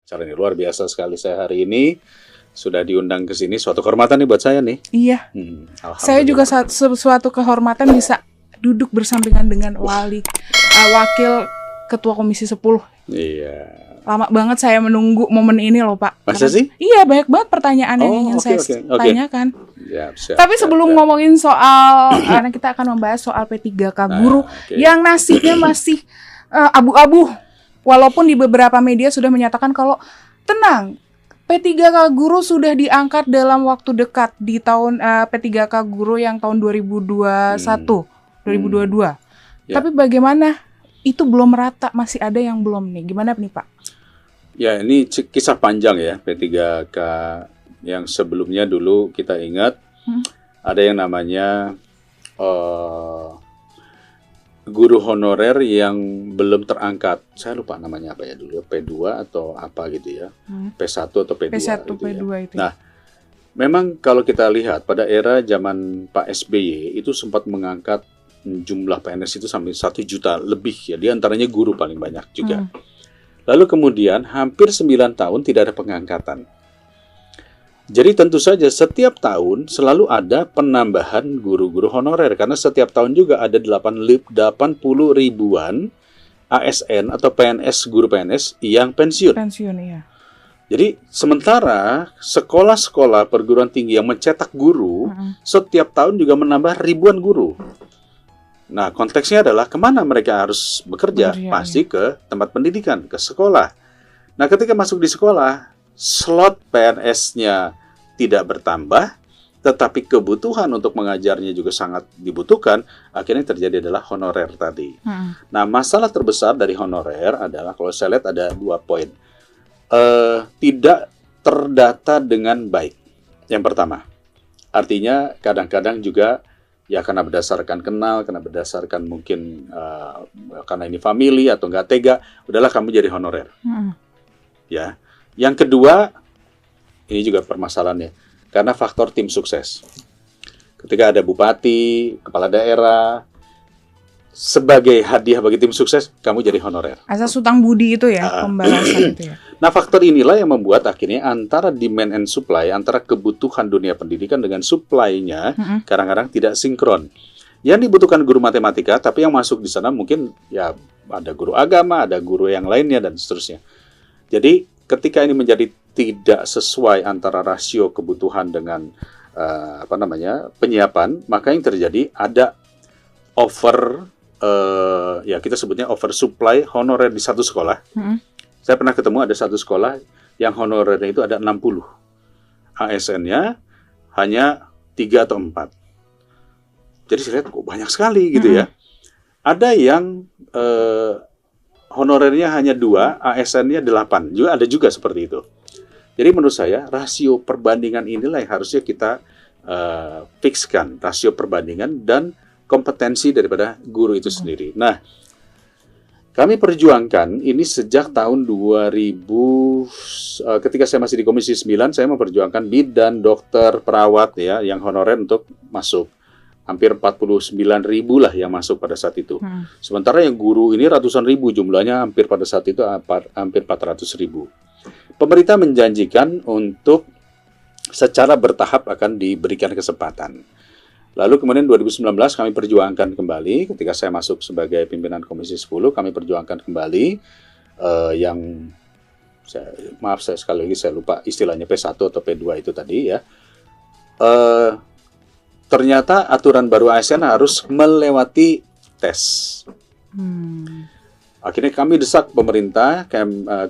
Cara ini luar biasa sekali, saya hari ini sudah diundang ke sini, suatu kehormatan nih buat saya nih. Iya. Saya juga suatu kehormatan bisa duduk bersampingan dengan wakil ketua Komisi 10. Iya. Lama banget saya menunggu momen ini loh, Pak. Masa sih? Iya, banyak banget pertanyaan yang ingin saya tanyakan. Siap, tapi sebelum ngomongin soal, karena kita akan membahas soal P3K Guru yang nasibnya masih abu-abu. Walaupun di beberapa media sudah menyatakan kalau tenang, P3K Guru sudah diangkat dalam waktu dekat di tahun P3K Guru yang tahun 2021, 2022. Ya. Tapi bagaimana? Itu belum merata, masih ada yang belum nih. Gimana nih, Pak? Ya, ini kisah panjang ya, P3K yang sebelumnya dulu kita ingat ada yang namanya guru honorer yang belum terangkat. Saya lupa namanya apa ya dulu, P2 atau apa gitu ya. P1 atau P2 P1, gitu P2 ya. Itu. Nah, memang kalau kita lihat pada era zaman Pak SBY itu sempat mengangkat jumlah PNS itu sampai 1 juta lebih ya, di antaranya guru paling banyak juga. Lalu kemudian hampir 9 tahun tidak ada pengangkatan. Jadi tentu saja setiap tahun selalu ada penambahan guru-guru honorer karena setiap tahun juga ada 80 ribuan ASN atau PNS, guru PNS yang pensiun. Iya. Jadi sementara sekolah-sekolah perguruan tinggi yang mencetak guru setiap tahun juga menambah ribuan guru. Nah, konteksnya adalah kemana mereka harus bekerja? Pasti ke tempat pendidikan, ke sekolah. Nah, ketika masuk di sekolah, slot PNS-nya tidak bertambah, tetapi kebutuhan untuk mengajarnya juga sangat dibutuhkan, akhirnya terjadi adalah honorer tadi. Nah, masalah terbesar dari honorer adalah, kalau saya lihat ada 2 poin. Tidak terdata dengan baik. Yang pertama, artinya kadang-kadang juga ya karena berdasarkan kenal, karena berdasarkan mungkin karena ini family atau nggak tega, udahlah kamu jadi honorer. Ya. Yang kedua, ini juga permasalahannya, karena faktor tim sukses. Ketika ada bupati, kepala daerah, sebagai hadiah bagi tim sukses, kamu jadi honorer. Asas hutang budi itu ya, pembalasan itu ya. Nah, faktor inilah yang membuat akhirnya antara demand and supply, antara kebutuhan dunia pendidikan dengan supply-nya kadang-kadang tidak sinkron. Yang dibutuhkan guru matematika, tapi yang masuk di sana mungkin ya ada guru agama, ada guru yang lainnya dan seterusnya. Jadi ketika ini menjadi tidak sesuai antara rasio kebutuhan dengan penyiapan, maka yang terjadi ada ya kita sebutnya oversupply honorer di satu sekolah. Saya pernah ketemu ada satu sekolah yang honorernya itu ada 60. ASN-nya hanya 3 atau 4. Jadi saya lihat kok banyak sekali gitu ya. Ada yang honorernya hanya 2, ASN-nya 8. Ada juga seperti itu. Jadi menurut saya rasio perbandingan inilah yang harusnya kita fixkan, rasio perbandingan dan kompetensi daripada guru itu sendiri. Nah, kami perjuangkan ini sejak tahun 2000, ketika saya masih di Komisi 9, saya memperjuangkan bidan, dokter, perawat ya, yang honorer untuk masuk. Hampir 49.000 lah yang masuk pada saat itu. Sementara yang guru ini ratusan ribu, jumlahnya hampir pada saat itu hampir 400.000. Pemerintah menjanjikan untuk secara bertahap akan diberikan kesempatan. Lalu kemudian 2019 kami perjuangkan kembali, ketika saya masuk sebagai pimpinan Komisi 10, kami perjuangkan kembali saya sekali lagi saya lupa istilahnya P1 atau P2 itu tadi ya. Ternyata aturan baru ASN harus melewati tes. Akhirnya kami desak pemerintah,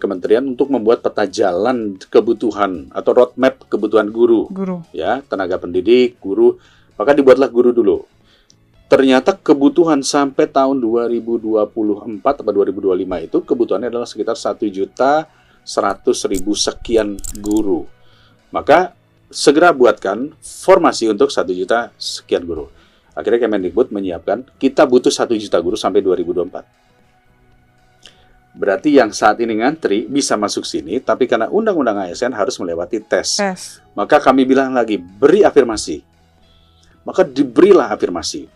kementerian untuk membuat peta jalan kebutuhan atau roadmap kebutuhan guru. Ya, tenaga pendidik, guru. Maka dibuatlah guru dulu. Ternyata kebutuhan sampai tahun 2024 atau 2025 itu kebutuhannya adalah sekitar 1.100.000 sekian guru. Maka segera buatkan formasi untuk 1 juta sekian guru. Akhirnya Kemendikbud menyiapkan kita butuh 1 juta guru sampai 2024. Berarti yang saat ini ngantri bisa masuk sini, tapi karena Undang-Undang ASN harus melewati tes. Maka kami bilang lagi, beri afirmasi. Maka diberilah afirmasi.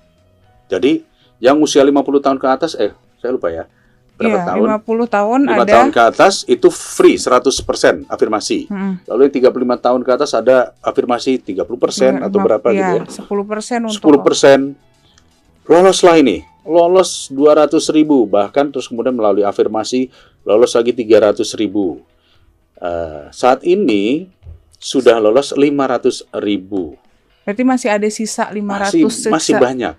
Jadi yang usia 50 tahun ke atas, saya lupa ya, berapa tahun? 50 tahun 5 ada. tahun ke atas itu free 100% afirmasi. Lalu yang 35 tahun ke atas ada afirmasi 30% atau berapa gitu ya. 10% untuk 10%. Loloslah ini. Lolos 200.000, bahkan terus kemudian melalui afirmasi lolos lagi 300.000. Saat ini sudah lolos 500.000. Berarti masih ada sisa 500 masih banyak.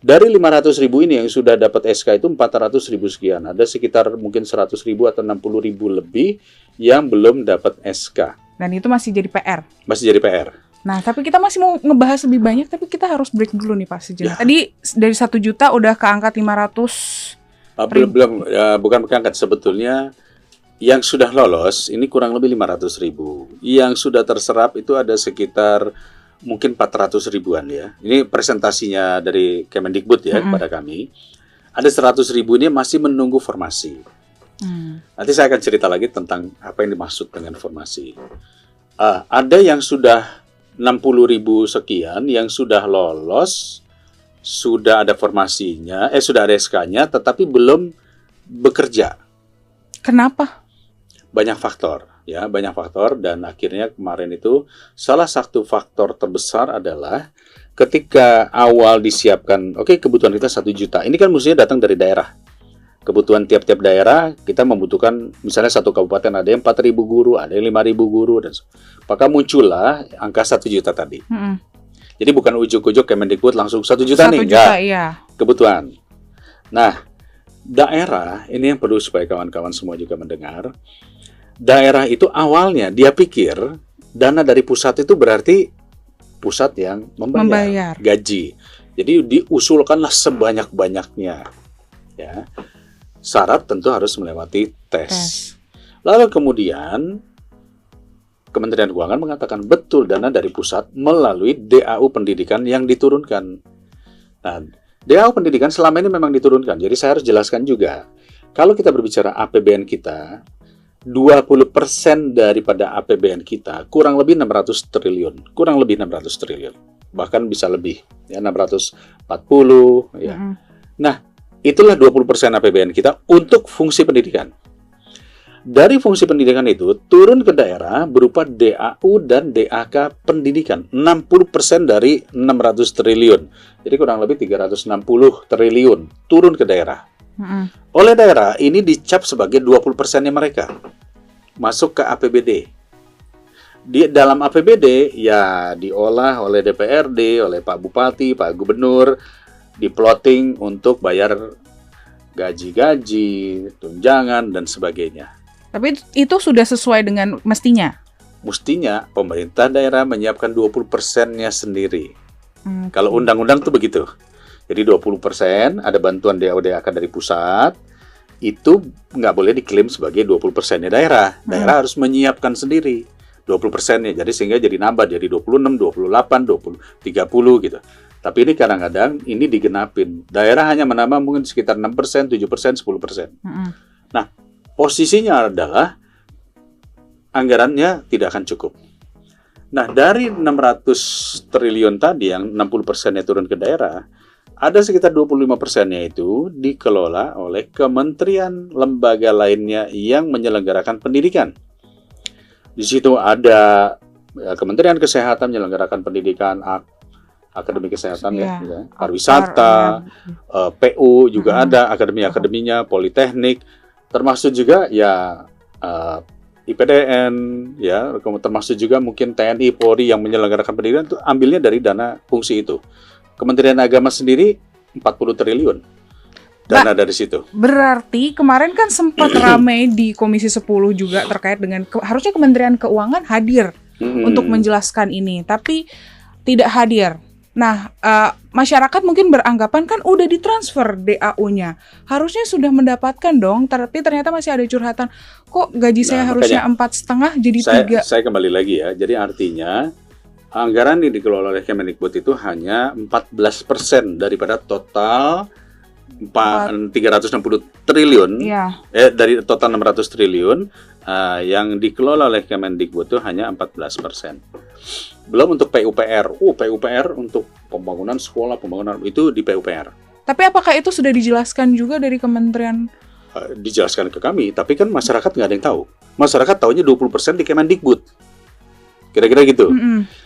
Dari 500.000 ini yang sudah dapat SK itu 400.000 sekian. Ada sekitar mungkin 100.000 atau 60.000 lebih yang belum dapat SK. Dan itu masih jadi PR. Masih jadi PR. Nah, tapi kita masih mau ngebahas lebih banyak, tapi kita harus break dulu nih Pak Sejen. Ya. Tadi dari 1 juta udah ke angka 500. Belum, bukan keangkat. Sebetulnya yang sudah lolos ini kurang lebih 500.000. Yang sudah terserap itu ada sekitar mungkin 400 ribuan ya. Ini presentasinya dari Kemendikbud ya kepada kami. Ada 100.000 ini masih menunggu formasi. Nanti saya akan cerita lagi tentang apa yang dimaksud dengan formasi. Ada yang sudah 60.000 sekian yang sudah lolos, sudah ada formasinya, sudah ada SK-nya, tetapi belum bekerja. Kenapa? Banyak faktor. Ya, banyak faktor, dan akhirnya kemarin itu salah satu faktor terbesar adalah ketika awal disiapkan, kebutuhan kita 1 juta. Ini kan mestinya datang dari daerah. Kebutuhan tiap-tiap daerah kita membutuhkan, misalnya satu kabupaten ada yang 4.000 guru, ada yang 5.000 guru, dan maka muncullah angka 1 juta tadi. Jadi bukan ujuk-ujuk Kemendikbud langsung 1 juta nih, enggak. Iya. Kebutuhan. Nah, daerah ini yang perlu supaya kawan-kawan semua juga mendengar. Daerah itu awalnya dia pikir dana dari pusat itu berarti pusat yang membayar gaji. Jadi diusulkanlah sebanyak-banyaknya. Ya. Syarat tentu harus melewati tes. Lalu kemudian Kementerian Keuangan mengatakan betul dana dari pusat melalui DAU pendidikan yang diturunkan. Nah, DAU pendidikan selama ini memang diturunkan. Jadi saya harus jelaskan juga. Kalau kita berbicara APBN kita, 20% daripada APBN kita kurang lebih 600 triliun. Kurang lebih 600 triliun. Bahkan bisa lebih. Ya, 640. Ya. Nah, itulah 20% APBN kita untuk fungsi pendidikan. Dari fungsi pendidikan itu turun ke daerah berupa DAU dan DAK pendidikan. 60% dari 600 triliun. Jadi kurang lebih 360 triliun turun ke daerah. Oleh daerah ini dicap sebagai 20%-nya mereka masuk ke APBD. Di dalam APBD ya diolah oleh DPRD, oleh Pak Bupati, Pak Gubernur, diplotting untuk bayar gaji-gaji, tunjangan dan sebagainya. Tapi itu sudah sesuai dengan mestinya. Mestinya pemerintah daerah menyiapkan 20%-nya sendiri. Kalau undang-undang tuh begitu. Jadi 20% ada bantuan DAU-DAK dari pusat, itu nggak boleh diklaim sebagai 20%-nya daerah. Daerah harus menyiapkan sendiri 20%-nya. Jadi sehingga jadi nambah jadi 26, 28, 20, 30 gitu. Tapi ini kadang-kadang ini digenapin. Daerah hanya menambah mungkin sekitar 6%, 7%, 10%. Nah, posisinya adalah anggarannya tidak akan cukup. Nah, dari 600 triliun tadi yang 60%-nya turun ke daerah, ada sekitar 25%-nya itu dikelola oleh kementerian lembaga lainnya yang menyelenggarakan pendidikan. Di situ ada Kementerian Kesehatan menyelenggarakan pendidikan, Akademi Kesehatan pariwisata, PU juga ada akademi-akademinya, Politeknik, termasuk juga ya IPDN, ya termasuk juga mungkin TNI, Polri yang menyelenggarakan pendidikan itu ambilnya dari dana fungsi itu. Kementerian Agama sendiri 40 triliun dana dari situ. Berarti kemarin kan sempat ramai di Komisi 10 juga terkait dengan harusnya Kementerian Keuangan hadir untuk menjelaskan ini, tapi tidak hadir. Nah, masyarakat mungkin beranggapan kan udah ditransfer DAU-nya, harusnya sudah mendapatkan dong, tapi ternyata masih ada curhatan, kok gaji saya harusnya 4,5 jadi 3. Saya kembali lagi ya, jadi artinya anggaran yang dikelola oleh Kemendikbud itu hanya 14% daripada total 360 triliun, dari total 600 triliun yang dikelola oleh Kemendikbud itu hanya 14%. Belum untuk PUPR. PUPR untuk pembangunan sekolah, pembangunan itu di PUPR. Tapi apakah itu sudah dijelaskan juga dari Kementerian dijelaskan ke kami, tapi kan masyarakat nggak ada yang tahu. Masyarakat taunya 20% di Kemendikbud. Kira-kira gitu.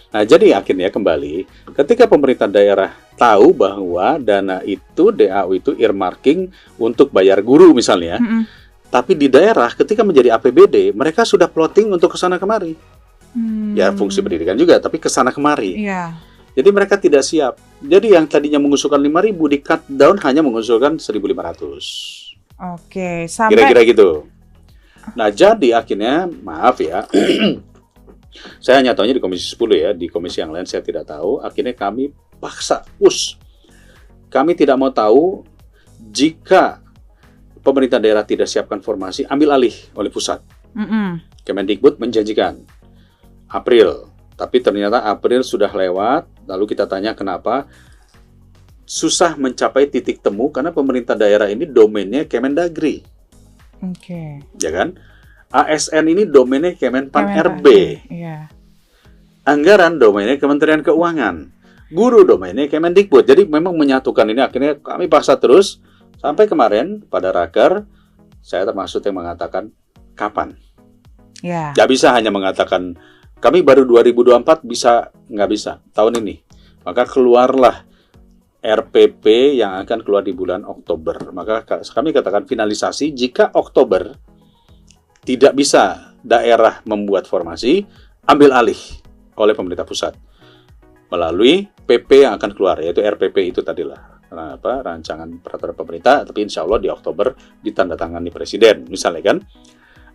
Nah, jadi akhirnya kembali, ketika pemerintah daerah tahu bahwa dana itu, DAU itu earmarking untuk bayar guru misalnya, tapi di daerah ketika menjadi APBD, mereka sudah plotting untuk kesana kemari. Ya, fungsi pendidikan juga, tapi kesana kemari. Jadi mereka tidak siap. Jadi yang tadinya mengusulkan 5.000 di cut down hanya mengusulkan 1.500. Oke, sampai kira-kira gitu. Nah, jadi akhirnya, maaf ya, saya hanya tahunya di Komisi 10 ya, di komisi yang lain saya tidak tahu. Akhirnya kami paksa, kami tidak mau tahu jika pemerintah daerah tidak siapkan formasi, ambil alih oleh pusat. Kemendikbud menjanjikan April, tapi ternyata April sudah lewat. Lalu kita tanya kenapa susah mencapai titik temu, karena pemerintah daerah ini domainnya Kemendagri. Ya kan? ASN ini domainnya Kemenpan RB. Anggaran domainnya Kementerian Keuangan. Guru domainnya Kemendikbud. Jadi memang menyatukan ini, akhirnya kami paksa terus sampai kemarin pada raker saya termasuk yang mengatakan kapan. Nggak bisa hanya mengatakan kami baru 2024 bisa, nggak bisa tahun ini. Maka keluarlah RPP yang akan keluar di bulan Oktober. Maka kami katakan finalisasi jika Oktober tidak bisa daerah membuat formasi, ambil alih oleh pemerintah pusat melalui PP yang akan keluar, yaitu RPP itu tadilah rancangan peraturan pemerintah, tapi insya Allah di Oktober ditandatangani presiden, misalnya kan.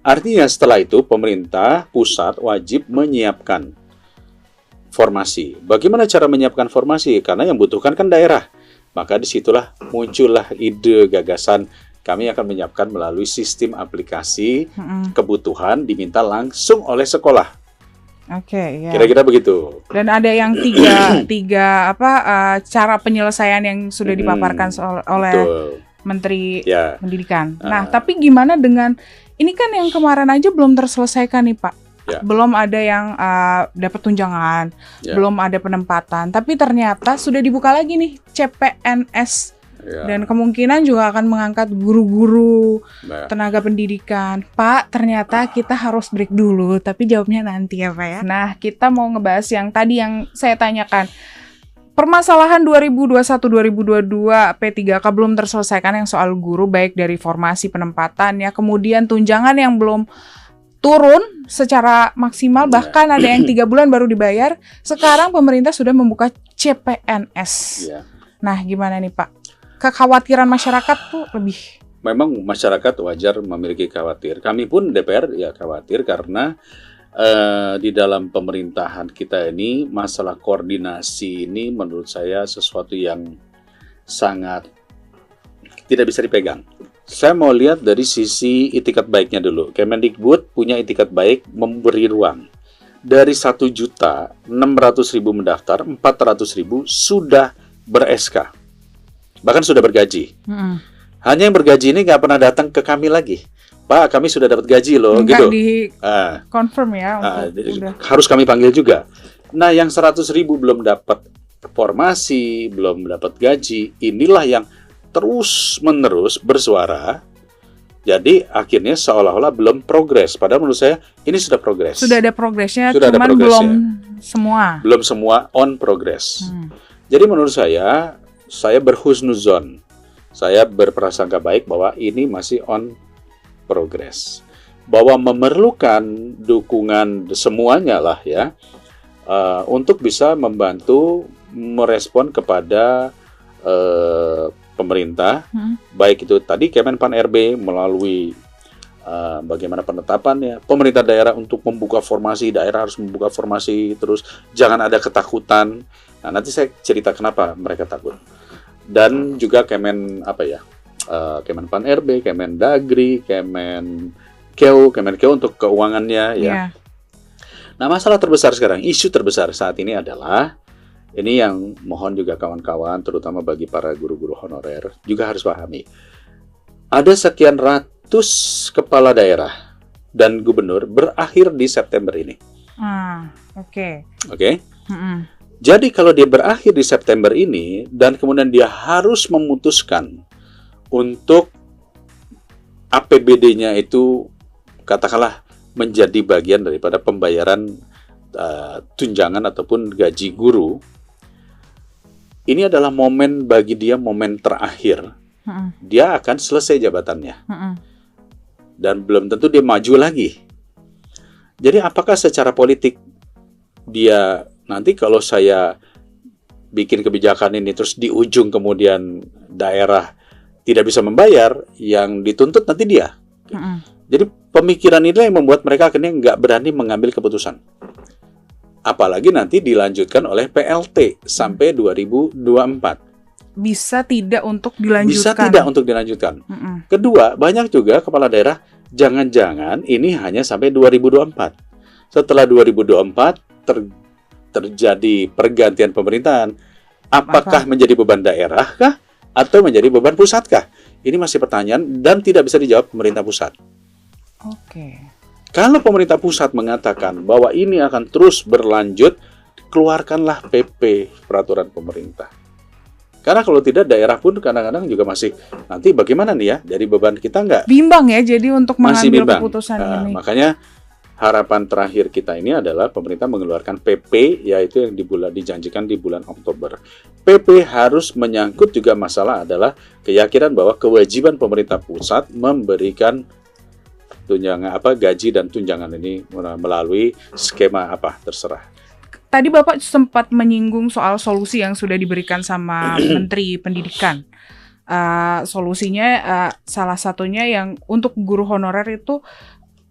Artinya setelah itu pemerintah pusat wajib menyiapkan formasi. Bagaimana cara menyiapkan formasi? Karena yang butuhkan kan daerah. Maka disitulah muncullah ide gagasan kami akan menyiapkan melalui sistem aplikasi kebutuhan diminta langsung oleh sekolah. Kira-kira begitu. Dan ada yang tiga cara penyelesaian yang sudah dipaparkan oleh Menteri Pendidikan. Nah, tapi gimana dengan ini kan yang kemarin aja belum terselesaikan nih Pak. Belum ada yang dapat tunjangan, belum ada penempatan. Tapi ternyata sudah dibuka lagi nih CPNS. Dan kemungkinan juga akan mengangkat guru-guru, tenaga pendidikan. Pak, ternyata kita harus break dulu, tapi jawabnya nanti ya Pak ya. Nah, kita mau ngebahas yang tadi yang saya tanyakan. Permasalahan 2021-2022 P3K belum terselesaikan yang soal guru, baik dari formasi penempatan ya, kemudian tunjangan yang belum turun secara maksimal, bahkan ada yang 3 bulan baru dibayar. Sekarang pemerintah sudah membuka CPNS. Nah, gimana nih Pak? Kekhawatiran masyarakat tuh lebih. Memang masyarakat wajar memiliki khawatir. Kami pun DPR ya khawatir karena di dalam pemerintahan kita ini masalah koordinasi ini menurut saya sesuatu yang sangat tidak bisa dipegang. Saya mau lihat dari sisi itikat baiknya dulu. Kemendikbud punya itikat baik memberi ruang. Dari 1.600.000 mendaftar, 400.000 sudah ber-SK. Bahkan sudah bergaji. Hanya yang bergaji ini nggak pernah datang ke kami lagi. Pak, kami sudah dapat gaji loh. Nggak gitu. Di confirm ya. Harus kami panggil juga. Nah, yang 100.000 belum dapat formasi, belum dapat gaji, inilah yang terus-menerus bersuara. Jadi akhirnya seolah-olah belum progres. Padahal menurut saya ini sudah progres. Sudah ada progresnya, cuman belum semua. Belum semua on progress. Jadi menurut saya berhusnuzon. Saya berprasangka baik bahwa ini masih on progress. Bahwa memerlukan dukungan semuanya lah ya, untuk bisa membantu merespon kepada pemerintah, baik itu tadi Kemenpan RB melalui bagaimana penetapannya, pemerintah daerah untuk membuka formasi, daerah harus membuka formasi terus, jangan ada ketakutan. Nah, nanti saya cerita kenapa mereka takut. Dan juga Kemenpan RB, Kemendagri, Kemenkeu untuk keuangannya ya. Nah, masalah terbesar sekarang, isu terbesar saat ini adalah ini yang mohon juga kawan-kawan, terutama bagi para guru-guru honorer juga harus pahami. Ada sekian ratus kepala daerah dan gubernur berakhir di September ini. Oke. Jadi kalau dia berakhir di September ini dan kemudian dia harus memutuskan untuk APBD-nya itu katakanlah menjadi bagian daripada pembayaran tunjangan ataupun gaji guru, ini adalah momen bagi dia, momen terakhir. Dia akan selesai jabatannya. Dan belum tentu dia maju lagi. Jadi apakah secara politik dia nanti kalau saya bikin kebijakan ini terus di ujung kemudian daerah tidak bisa membayar, yang dituntut nanti dia. Jadi pemikiran inilah yang membuat mereka akhirnya nggak berani mengambil keputusan. Apalagi nanti dilanjutkan oleh PLT sampai 2024. Bisa tidak untuk dilanjutkan. Bisa tidak untuk dilanjutkan. Kedua, banyak juga kepala daerah, jangan-jangan ini hanya sampai 2024. Setelah 2024 terjadi pergantian pemerintahan. Apakah menjadi beban daerah kah? Atau menjadi beban pusat kah? Ini masih pertanyaan dan tidak bisa dijawab pemerintah pusat. Kalau pemerintah pusat mengatakan bahwa ini akan terus berlanjut, keluarkanlah PP, peraturan pemerintah. Karena kalau tidak, daerah pun kadang-kadang juga masih, nanti bagaimana nih ya, jadi beban kita nggak? Bimbang ya, jadi untuk mengambil keputusan ini. Makanya harapan terakhir kita ini adalah pemerintah mengeluarkan PP, yaitu yang dijanjikan di bulan Oktober. PP harus menyangkut juga masalah adalah keyakinan bahwa kewajiban pemerintah pusat memberikan tunjangan gaji dan tunjangan ini melalui skema terserah. Tadi Bapak sempat menyinggung soal solusi yang sudah diberikan sama Menteri Pendidikan. Solusinya salah satunya yang untuk guru honorer itu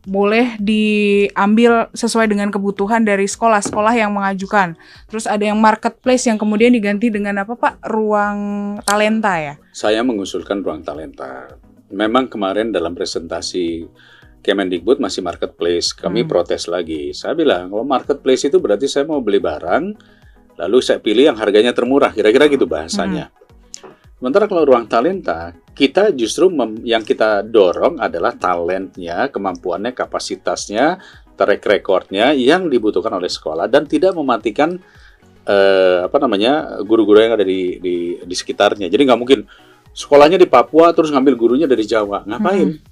boleh diambil sesuai dengan kebutuhan dari sekolah-sekolah yang mengajukan. Terus ada yang marketplace yang kemudian diganti dengan apa Pak? Ruang talenta ya? Saya mengusulkan ruang talenta. Memang kemarin dalam presentasi Kemendikbud masih marketplace. Kami protes lagi. Saya bilang, kalau marketplace itu berarti saya mau beli barang, lalu saya pilih yang harganya termurah. Kira-kira gitu bahasanya. Sementara kalau ruang talenta, kita justru yang kita dorong adalah talentnya, kemampuannya, kapasitasnya, track recordnya yang dibutuhkan oleh sekolah dan tidak mematikan guru-guru yang ada di sekitarnya. Jadi nggak mungkin sekolahnya di Papua terus ngambil gurunya dari Jawa. Ngapain?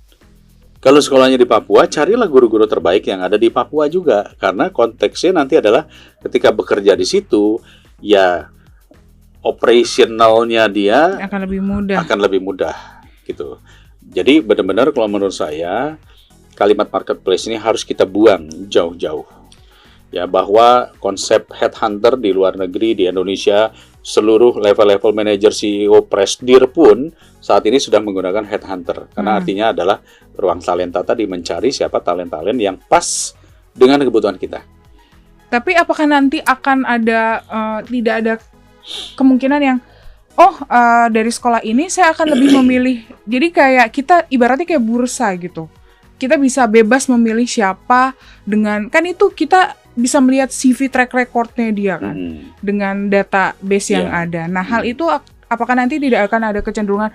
Kalau sekolahnya di Papua, carilah guru-guru terbaik yang ada di Papua juga. Karena konteksnya nanti adalah ketika bekerja di situ, ya operasionalnya dia akan lebih mudah gitu. Jadi benar-benar kalau menurut saya kalimat marketplace ini harus kita buang jauh-jauh. Ya, bahwa konsep headhunter di luar negeri, di Indonesia, seluruh level-level manajer, CEO, presdir pun saat ini sudah menggunakan headhunter. Karena artinya adalah ruang talenta tadi, mencari siapa talent-talent yang pas dengan kebutuhan kita. Tapi apakah nanti akan ada tidak ada kemungkinan yang dari sekolah ini saya akan lebih memilih, jadi kayak kita ibaratnya kayak bursa gitu, kita bisa bebas memilih siapa dengan, kan itu kita bisa melihat CV track recordnya dia kan, dengan database yang ada. Nah hal itu apakah nanti tidak akan ada kecenderungan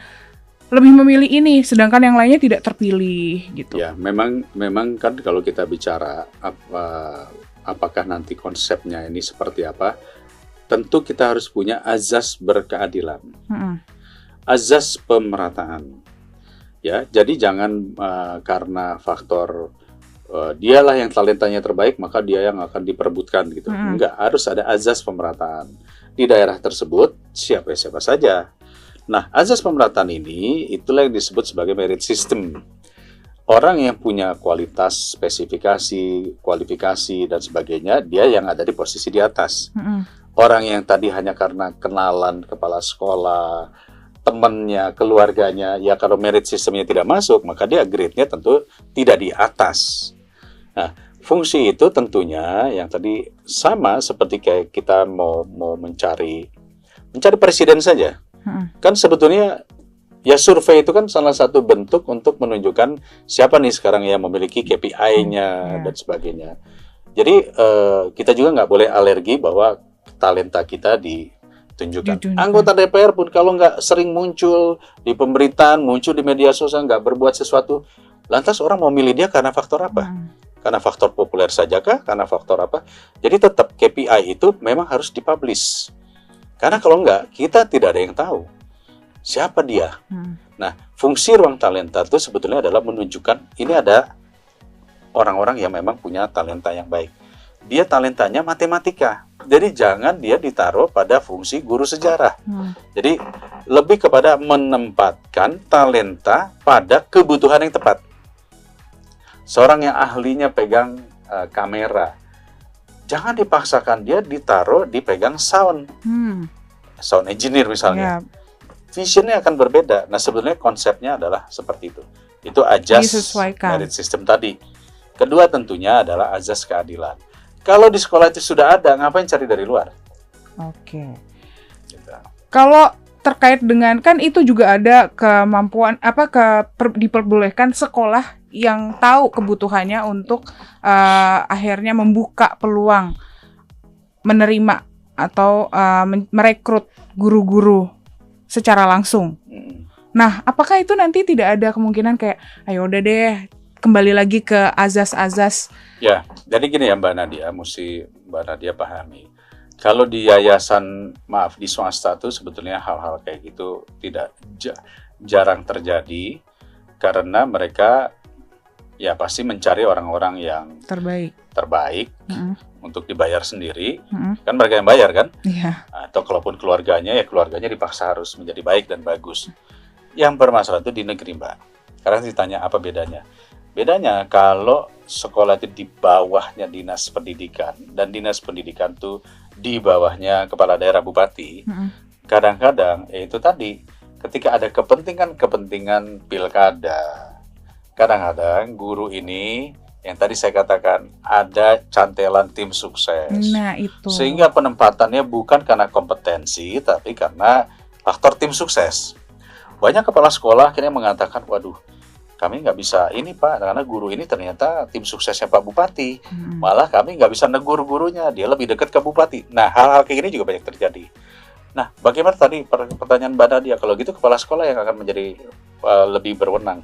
lebih memilih ini sedangkan yang lainnya tidak terpilih gitu? Ya memang kan kalau kita bicara apakah nanti konsepnya ini seperti apa, tentu kita harus punya azas berkeadilan, azas pemerataan. Ya, jadi jangan karena faktor dialah yang talentanya terbaik maka dia yang akan diperebutkan gitu. Enggak, harus ada azas pemerataan di daerah tersebut, siapa saja. Nah, azas pemerataan ini itulah yang disebut sebagai merit system. Orang yang punya kualitas, spesifikasi, kualifikasi dan sebagainya, dia yang ada di posisi di atas. Orang yang tadi hanya karena kenalan kepala sekolah, temannya, keluarganya, ya kalau merit sistemnya tidak masuk, maka dia grade-nya tentu tidak di atas. Nah, fungsi itu tentunya yang tadi sama seperti kayak kita mau mencari presiden saja. Kan sebetulnya ya survei itu kan salah satu bentuk untuk menunjukkan siapa nih sekarang yang memiliki KPI-nya dan sebagainya. Jadi kita juga nggak boleh alergi bahwa talenta kita ditunjukkan. Anggota DPR pun kalau nggak sering muncul di pemberitaan, muncul di media sosial, nggak berbuat sesuatu, lantas orang mau milih dia karena faktor apa? Karena faktor populer saja kah? Karena faktor apa? Jadi tetap KPI itu memang harus dipublish. Karena kalau nggak, kita tidak ada yang tahu siapa dia. Nah, fungsi ruang talenta itu sebetulnya adalah menunjukkan ini ada orang-orang yang memang punya talenta yang baik. Dia talentanya matematika. Jadi jangan dia ditaruh pada fungsi guru sejarah. Jadi lebih kepada menempatkan talenta pada kebutuhan yang tepat. Seorang yang ahlinya pegang kamera, jangan dipaksakan dia ditaruh dipegang sound. Sound engineer misalnya. Visionnya akan berbeda. Nah, sebenarnya konsepnya adalah seperti itu. Itu azas merit system tadi. Kedua tentunya adalah azas keadilan. Kalau di sekolah itu sudah ada, ngapain cari dari luar? Oke. Gitu. Kalau terkait dengan, kan itu juga ada kemampuan diperbolehkan sekolah yang tahu kebutuhannya untuk akhirnya membuka peluang menerima atau merekrut guru-guru secara langsung. Nah, apakah itu nanti tidak ada kemungkinan kayak, ayo udah deh, kembali lagi ke azas-azas? Ya, jadi gini ya Mbak Nadia, mesti Mbak Nadia pahami. Kalau di yayasan, di swasta tuh sebetulnya hal-hal kayak gitu tidak jarang terjadi, karena mereka ya pasti mencari orang-orang yang terbaik untuk dibayar sendiri. Kan mereka yang bayar kan? Atau kalaupun keluarganya, ya keluarganya dipaksa harus menjadi baik dan bagus. Yang bermasalah itu di negeri, Mbak. Karena ditanya apa bedanya? Bedanya kalau sekolah itu di bawahnya dinas pendidikan, dan dinas pendidikan itu di bawahnya kepala daerah bupati, kadang-kadang itu tadi, ketika ada kepentingan pilkada, kadang-kadang guru ini yang tadi saya katakan ada cantelan tim sukses. Nah, itu. Sehingga penempatannya bukan karena kompetensi, tapi karena faktor tim sukses. Banyak kepala sekolah akhirnya mengatakan, waduh, kami nggak bisa ini Pak, karena guru ini ternyata tim suksesnya Pak Bupati. Malah kami nggak bisa negur gurunya, dia lebih dekat ke Bupati. Nah, hal-hal kayak gini juga banyak terjadi. Nah, bagaimana tadi pertanyaan Mbak Nadia, kalau gitu kepala sekolah yang akan menjadi lebih berwenang.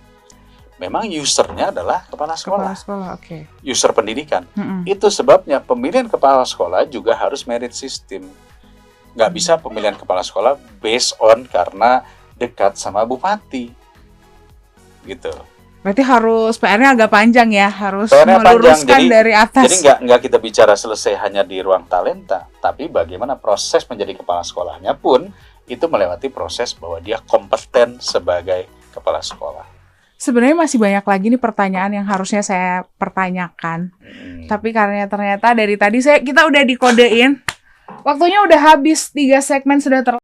Memang usernya adalah kepala sekolah. Okay. User pendidikan. Itu sebabnya pemilihan kepala sekolah juga harus merit system. Nggak bisa pemilihan kepala sekolah based on karena dekat sama bupati. Gitu. Berarti harus PR-nya agak panjang ya, harus meluruskan dari atas. Jadi nggak kita bicara selesai hanya di ruang talenta, tapi bagaimana proses menjadi kepala sekolahnya pun itu melewati proses bahwa dia kompeten sebagai kepala sekolah. Sebenarnya masih banyak lagi nih pertanyaan yang harusnya saya pertanyakan. Tapi karena ternyata dari tadi kita udah dikodein, waktunya udah habis, 3 segmen sudah